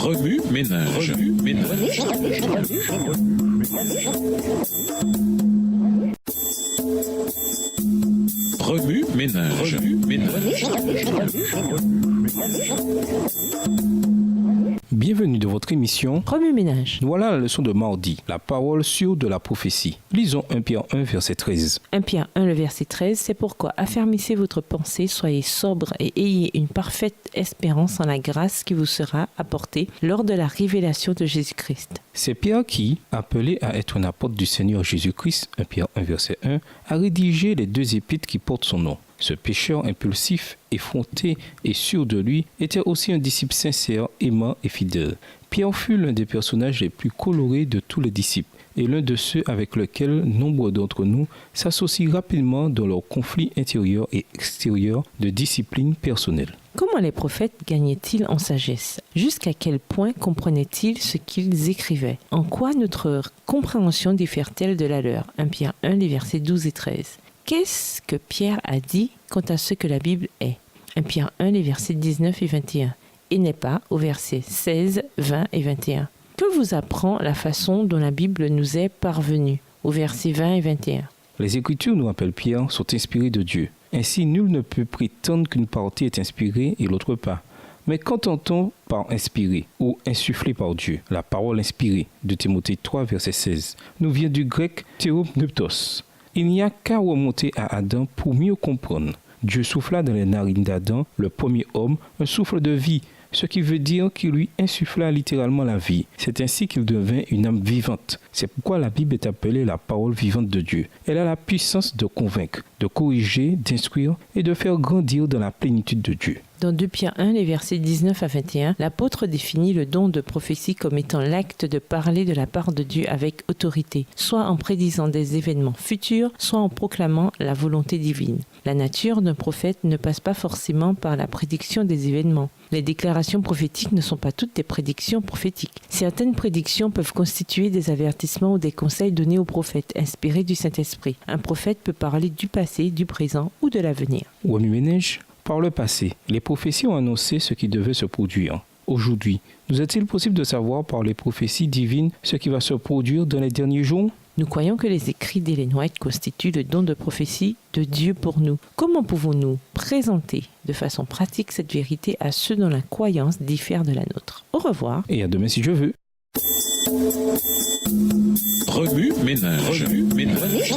Remue ménage. Remue ménage. Bienvenue dans votre émission Remue ménage. Voilà la leçon de mardi, la parole sûre de la prophétie. Lisons 1 Pierre 1, verset 13. 1 Pierre 1, le verset 13, c'est pourquoi affermissez votre pensée, soyez sobre et ayez une parfaite espérance en la grâce qui vous sera apportée lors de la révélation de Jésus-Christ. C'est Pierre qui, appelé à être un apôtre du Seigneur Jésus-Christ, 1 Pierre 1, verset 1, a rédigé les deux épîtres qui portent son nom. Ce pécheur impulsif, effronté et sûr de lui était aussi un disciple sincère, aimant et fidèle. Pierre fut l'un des personnages les plus colorés de tous les disciples et l'un de ceux avec lesquels nombre d'entre nous s'associent rapidement dans leurs conflits intérieurs et extérieurs de discipline personnelle. Comment les prophètes gagnaient-ils en sagesse? Jusqu'à quel point comprenaient-ils ce qu'ils écrivaient? En quoi notre compréhension diffère-t-elle de la leur? 1 Pierre 1, les versets 12 et 13. Qu'est-ce que Pierre a dit quant à ce que la Bible est? 1 Pierre 1, les versets 19 et 21. Et n'est pas au verset 16, 20 et 21. Que vous apprend la façon dont la Bible nous est parvenue? Au verset 20 et 21. Les Écritures, nous rappelle Pierre, sont inspirées de Dieu. Ainsi, nul ne peut prétendre qu'une partie est inspirée et l'autre pas. Mais qu'entend-on par inspiré ou insufflé par Dieu? La parole inspirée de Timothée 3, verset 16, nous vient du grec théopneustos. Il n'y a qu'à remonter à Adam pour mieux comprendre. Dieu souffla dans les narines d'Adam, le premier homme, un souffle de vie, ce qui veut dire qu'il lui insuffla littéralement la vie. C'est ainsi qu'il devint une âme vivante. C'est pourquoi la Bible est appelée la parole vivante de Dieu. Elle a la puissance de convaincre, de corriger, d'instruire et de faire grandir dans la plénitude de Dieu. Dans 2 Pierre 1, les versets 19 à 21, l'apôtre définit le don de prophétie comme étant l'acte de parler de la part de Dieu avec autorité, soit en prédisant des événements futurs, soit en proclamant la volonté divine. La nature d'un prophète ne passe pas forcément par la prédiction des événements. Les déclarations prophétiques ne sont pas toutes des prédictions prophétiques. Certaines prédictions peuvent constituer des avertissements ou des conseils donnés aux prophètes, inspirés du Saint-Esprit. Un prophète peut parler du passé, du présent ou de l'avenir. Remue ménage. Par le passé, les prophéties ont annoncé ce qui devait se produire. Aujourd'hui, nous est-il possible de savoir par les prophéties divines ce qui va se produire dans les derniers jours? Nous croyons que les écrits d'Ellen White constituent le don de prophétie de Dieu pour nous. Comment pouvons-nous présenter de façon pratique cette vérité à ceux dont la croyance diffère de la nôtre? Au revoir. Et à demain si je veux. Remue ménage. Remue ménage.